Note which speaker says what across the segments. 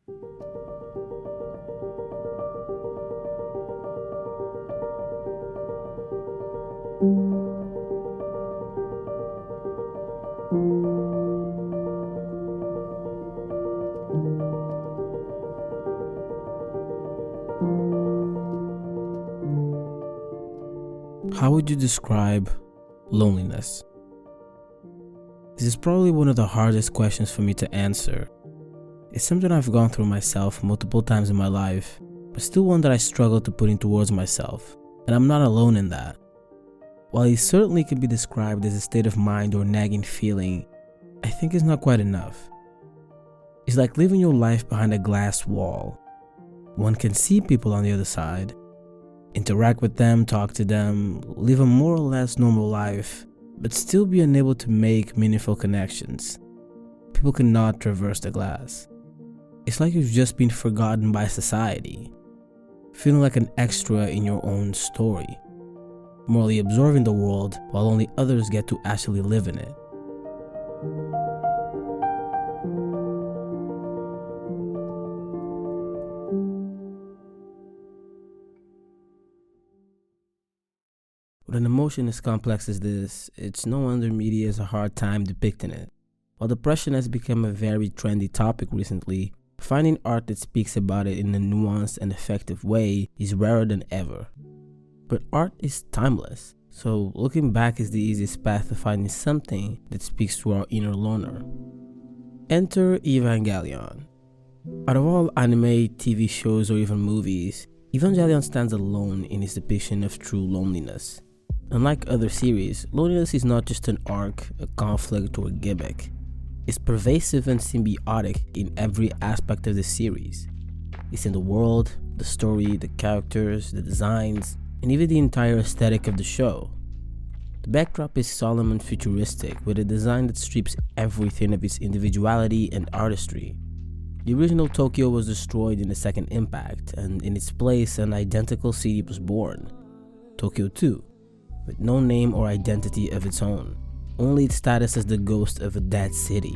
Speaker 1: How would you describe loneliness? This is probably one of the hardest questions for me to answer. It's something I've gone through myself multiple times in my life, but still one that I struggle to put into words myself, and I'm not alone in that. While it certainly can be described as a state of mind or nagging feeling, I think it's not quite enough. It's like living your life behind a glass wall. One can see people on the other side, interact with them, talk to them, live a more or less normal life, but still be unable to make meaningful connections. People cannot traverse the glass. It's like you've just been forgotten by society, feeling like an extra in your own story, morally absorbing the world while only others get to actually live in it. With an emotion as complex as this, it's no wonder media has a hard time depicting it. While depression has become a very trendy topic recently, finding art that speaks about it in a nuanced and effective way is rarer than ever. But art is timeless, so looking back is the easiest path to finding something that speaks to our inner loner. Enter Evangelion. Out of all anime, TV shows, or even movies, Evangelion stands alone in its depiction of true loneliness. Unlike other series, loneliness is not just an arc, a conflict, or a gimmick. It's pervasive and symbiotic in every aspect of the series. It's in the world, the story, the characters, the designs, and even the entire aesthetic of the show. The backdrop is solemn and futuristic, with a design that strips everything of its individuality and artistry. The original Tokyo was destroyed in the second impact, and in its place an identical city was born, Tokyo 2, with no name or identity of its own, only its status as the ghost of a dead city.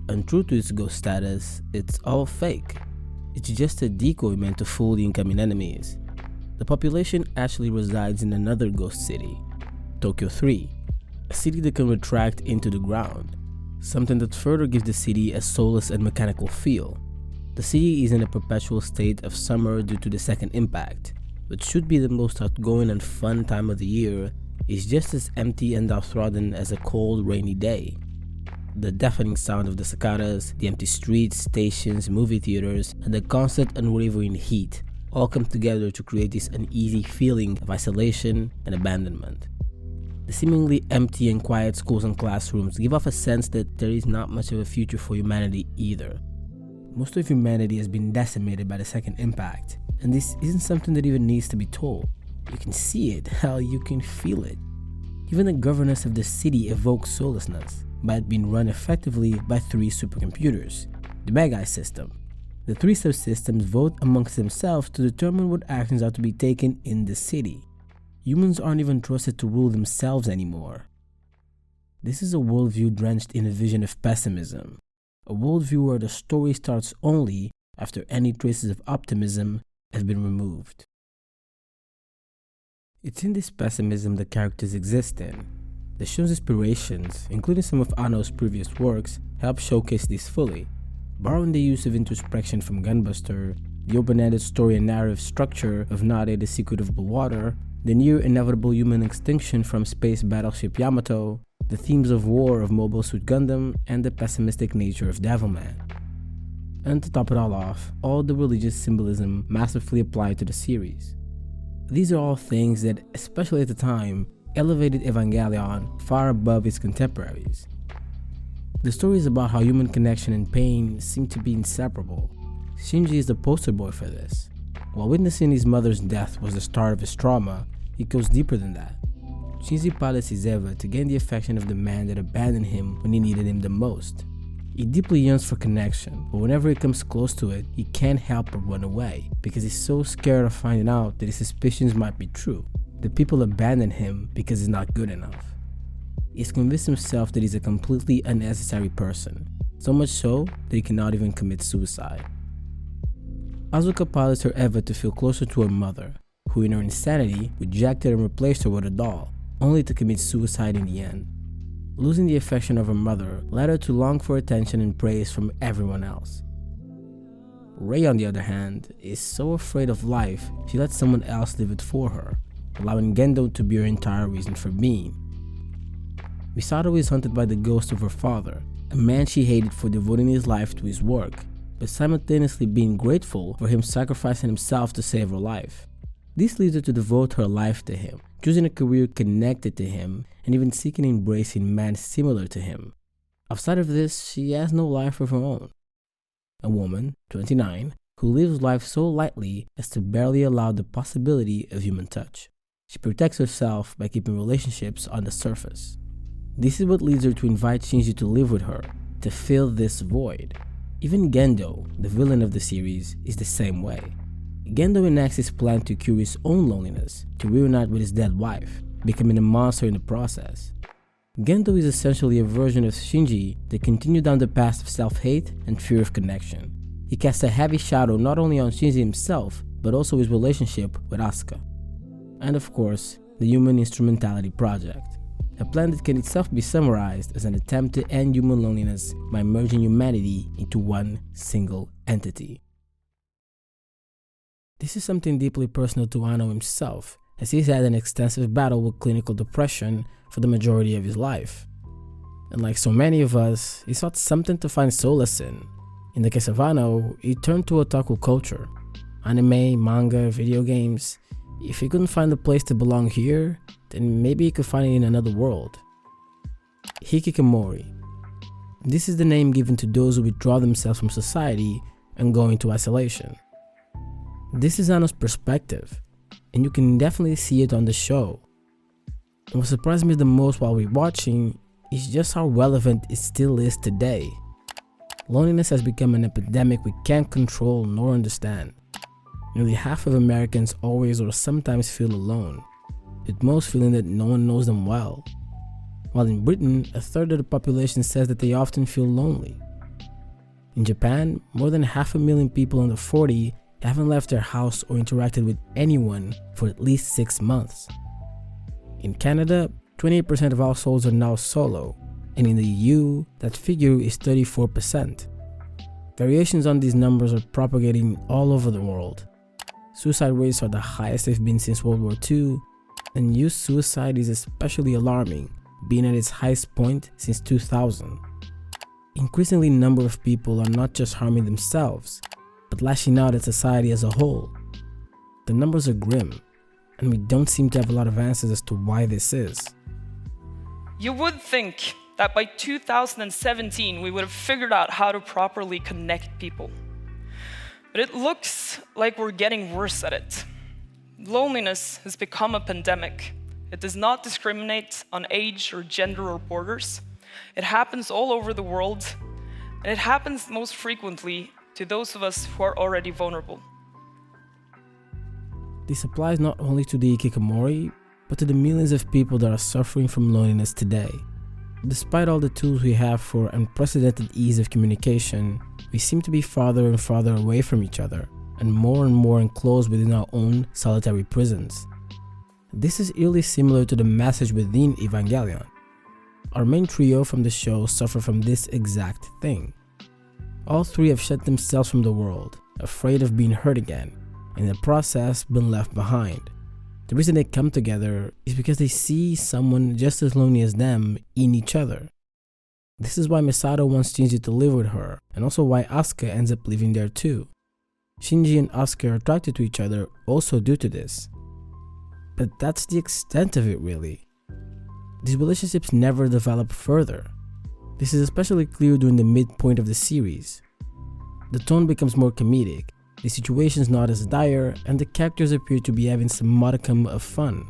Speaker 1: Untrue to its ghost status, it's all fake. It's just a decoy meant to fool the incoming enemies. The population actually resides in another ghost city, Tokyo 3, a city that can retract into the ground, something that further gives the city a soulless and mechanical feel. The city is in a perpetual state of summer due to the second impact, which should be the most outgoing and fun time of the year, is just as empty and downtrodden as a cold, rainy day. The deafening sound of the cicadas, the empty streets, stations, movie theaters, and the constant unwavering heat all come together to create this uneasy feeling of isolation and abandonment. The seemingly empty and quiet schools and classrooms give off a sense that there is not much of a future for humanity either. Most of humanity has been decimated by the second impact, and this isn't something that even needs to be told. You can see it, hell, you can feel it. Even the governance of the city evokes soullessness, by it being run effectively by 3 supercomputers, the Magi system. The 3 subsystems vote amongst themselves to determine what actions are to be taken in the city. Humans aren't even trusted to rule themselves anymore. This is a worldview drenched in a vision of pessimism, a worldview where the story starts only after any traces of optimism have been removed. It's in this pessimism the characters exist in. The show's inspirations, including some of Anno's previous works, help showcase this fully, borrowing the use of introspection from Gunbuster, the open-ended story and narrative structure of Nade the Secret of Blue Water, the near-inevitable human extinction from Space Battleship Yamato, the themes of war of Mobile Suit Gundam, and the pessimistic nature of Devilman. And to top it all off, all the religious symbolism masterfully applied to the series. These are all things that, especially at the time, elevated Evangelion far above its contemporaries. The story is about how human connection and pain seem to be inseparable. Shinji is the poster boy for this. While witnessing his mother's death was the start of his trauma, it goes deeper than that. Shinji pilots his Eva to gain the affection of the man that abandoned him when he needed him the most. He deeply yearns for connection, but whenever he comes close to it, he can't help but run away, because he's so scared of finding out that his suspicions might be true. The people abandon him because he's not good enough. He's convinced himself that he's a completely unnecessary person, so much so that he cannot even commit suicide. Asuka pilots her Eva to feel closer to her mother, who in her insanity rejected and replaced her with a doll, only to commit suicide in the end. Losing the affection of her mother led her to long for attention and praise from everyone else. Rei, on the other hand, is so afraid of life she lets someone else live it for her, allowing Gendo to be her entire reason for being. Misato is haunted by the ghost of her father, a man she hated for devoting his life to his work, but simultaneously being grateful for him sacrificing himself to save her life. This leads her to devote her life to him, choosing a career connected to him and even seeking and embracing men similar to him. Outside of this, she has no life of her own. A woman, 29, who lives life so lightly as to barely allow the possibility of human touch. She protects herself by keeping relationships on the surface. This is what leads her to invite Shinji to live with her, to fill this void. Even Gendo, the villain of the series, is the same way. Gendo enacts his plan to cure his own loneliness, to reunite with his dead wife, becoming a monster in the process. Gendo is essentially a version of Shinji that continued down the path of self-hate and fear of connection. He casts a heavy shadow not only on Shinji himself, but also his relationship with Asuka. And of course, the Human Instrumentality Project, a plan that can itself be summarized as an attempt to end human loneliness by merging humanity into one single entity. This is something deeply personal to Anno himself, as he's had an extensive battle with clinical depression for the majority of his life. And like so many of us, he sought something to find solace in. In the case of Anno, he turned to otaku culture. Anime, manga, video games. If he couldn't find a place to belong here, then maybe he could find it in another world. Hikikomori. This is the name given to those who withdraw themselves from society and go into isolation. This is Anno's perspective, and you can definitely see it on the show. And what surprised me the most while rewatching is just how relevant it still is today. Loneliness has become an epidemic we can't control nor understand. Nearly half of Americans always or sometimes feel alone, with most feeling that no one knows them well. While in Britain, a third of the population says that they often feel lonely. In Japan, more than 500,000 people under 40 haven't left their house or interacted with anyone for at least 6 months. In Canada, 28% of households are now solo, and in the EU, that figure is 34%. Variations on these numbers are propagating all over the world. Suicide rates are the highest they've been since World War II, and youth suicide is especially alarming, being at its highest point since 2000. Increasingly, a number of people are not just harming themselves, but lashing out at society as a whole. The numbers are grim, and we don't seem to have a lot of answers as to why this is.
Speaker 2: You would think that by 2017 we would have figured out how to properly connect people. But it looks like we're getting worse at it. Loneliness has become a pandemic. It does not discriminate on age or gender or borders. It happens all over the world, and it happens most frequently to those of us who are already vulnerable.
Speaker 1: This applies not only to the hikikomori, but to the millions of people that are suffering from loneliness today. Despite all the tools we have for unprecedented ease of communication, we seem to be farther and farther away from each other, and more enclosed within our own solitary prisons. This is eerily similar to the message within Evangelion. Our main trio from the show suffer from this exact thing. All three have shut themselves from the world, afraid of being hurt again, and in the process been left behind. The reason they come together is because they see someone just as lonely as them in each other. This is why Misato wants Shinji to live with her, and also why Asuka ends up living there too. Shinji and Asuka are attracted to each other also due to this. But that's the extent of it really. These relationships never develop further. This is especially clear during the midpoint of the series. The tone becomes more comedic, the situation's not as dire, and the characters appear to be having some modicum of fun.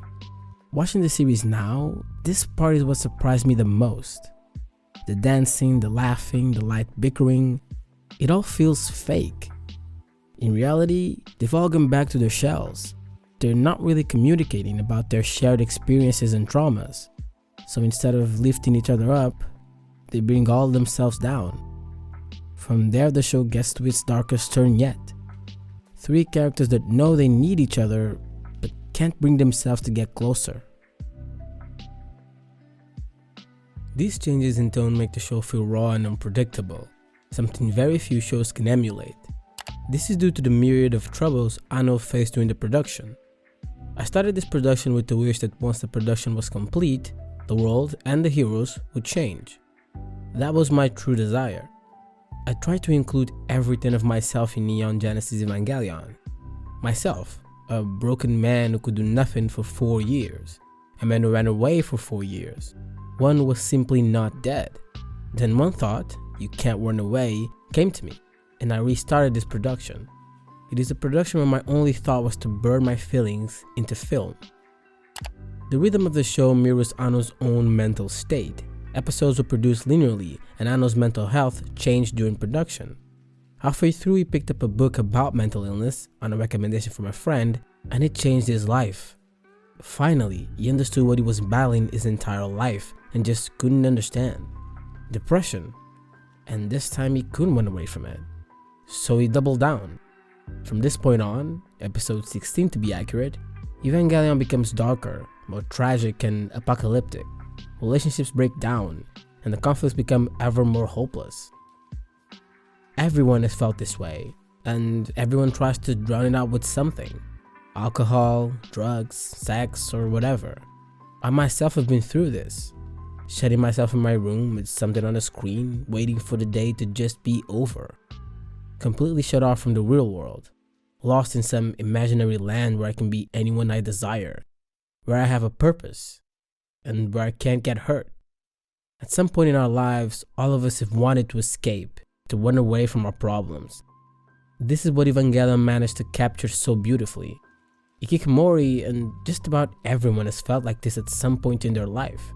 Speaker 1: Watching the series now, this part is what surprised me the most. The dancing, the laughing, the light bickering, it all feels fake. In reality, they've all gone back to their shells. They're not really communicating about their shared experiences and traumas. So instead of lifting each other up, they bring all themselves down. From there, the show gets to its darkest turn yet. Three characters that know they need each other, but can't bring themselves to get closer. These changes in tone make the show feel raw and unpredictable, something very few shows can emulate. This is due to the myriad of troubles Anno faced during the production. I started this production with the wish that once the production was complete, the world and the heroes would change. That was my true desire. I tried to include everything of myself in Neon Genesis Evangelion. Myself, a broken man who could do nothing for 4 years, a man who ran away for 4 years. One was simply not dead. Then one thought, you can't run away, came to me, and I restarted this production. It is a production where my only thought was to burn my feelings into film. The rhythm of the show mirrors Anno's own mental state. Episodes were produced linearly, and Anno's mental health changed during production. Halfway through, he picked up a book about mental illness on a recommendation from a friend, and it changed his life. Finally, he understood what he was battling his entire life and just couldn't understand. Depression. And this time he couldn't run away from it. So he doubled down. From this point on, episode 16 to be accurate, Evangelion becomes darker, more tragic and apocalyptic. Relationships break down, and the conflicts become ever more hopeless. Everyone has felt this way, and everyone tries to drown it out with something. Alcohol, drugs, sex, or whatever. I myself have been through this. Shutting myself in my room with something on the screen, waiting for the day to just be over. Completely shut off from the real world. Lost in some imaginary land where I can be anyone I desire. Where I have a purpose. And where I can't get hurt. At some point in our lives, all of us have wanted to escape, to run away from our problems. This is what Evangelion managed to capture so beautifully. Ikikomori and just about everyone has felt like this at some point in their life.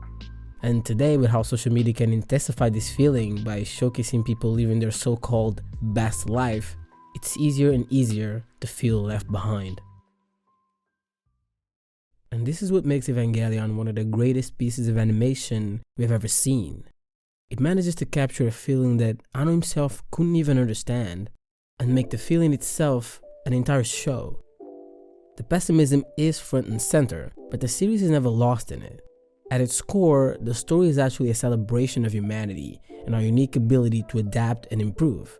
Speaker 1: And today, with how social media can intensify this feeling by showcasing people living their so-called best life, it's easier and easier to feel left behind. And this is what makes Evangelion one of the greatest pieces of animation we've ever seen. It manages to capture a feeling that Anno himself couldn't even understand, and make the feeling itself an entire show. The pessimism is front and center, but the series is never lost in it. At its core, the story is actually a celebration of humanity and our unique ability to adapt and improve.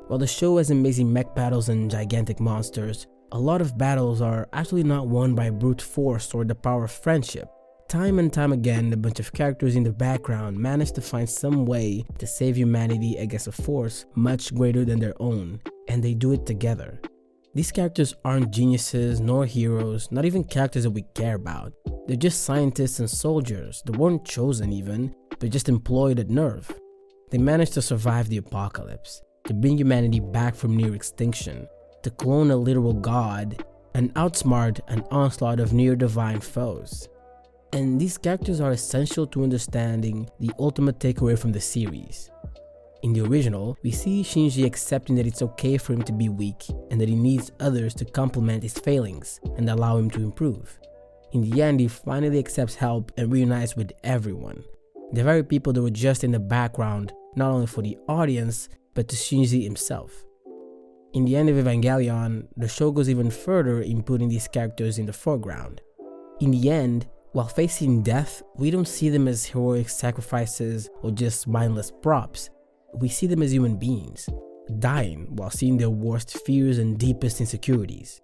Speaker 1: While the show has amazing mech battles and gigantic monsters, a lot of battles are actually not won by brute force or the power of friendship. Time and time again, a bunch of characters in the background manage to find some way to save humanity against a force much greater than their own, and they do it together. These characters aren't geniuses nor heroes, not even characters that we care about. They're just scientists and soldiers that weren't chosen even, but just employed at Nerve. They managed to survive the apocalypse, to bring humanity back from near extinction, to clone a literal god, and outsmart an onslaught of near-divine foes. And these characters are essential to understanding the ultimate takeaway from the series. In the original, we see Shinji accepting that it's okay for him to be weak and that he needs others to complement his failings and allow him to improve. In the end, he finally accepts help and reunites with everyone. The very people that were just in the background, not only for the audience, but to Shinji himself. In the end of Evangelion, the show goes even further in putting these characters in the foreground. In the end, while facing death, we don't see them as heroic sacrifices or just mindless props. We see them as human beings, dying while seeing their worst fears and deepest insecurities.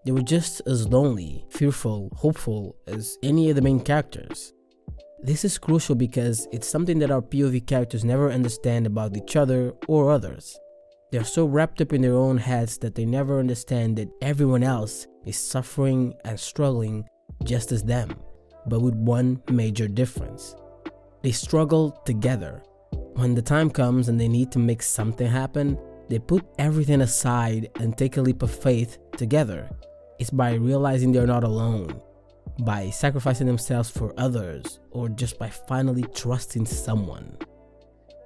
Speaker 1: They were just as lonely, fearful, hopeful as any of the main characters. This is crucial because it's something that our POV characters never understand about each other or others. They are so wrapped up in their own heads that they never understand that everyone else is suffering and struggling just as them, but with one major difference. They struggle together. When the time comes and they need to make something happen, they put everything aside and take a leap of faith together. It's by realizing they're not alone, by sacrificing themselves for others, or just by finally trusting someone.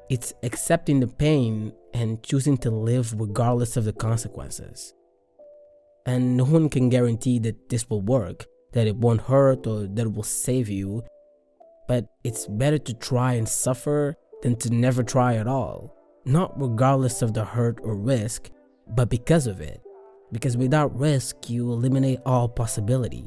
Speaker 1: It's accepting the pain and choosing to live regardless of the consequences. And no one can guarantee that this will work, that it won't hurt or that it will save you, but it's better to try and suffer than to never try at all. Not regardless of the hurt or risk, but because of it. Because without risk, you eliminate all possibility.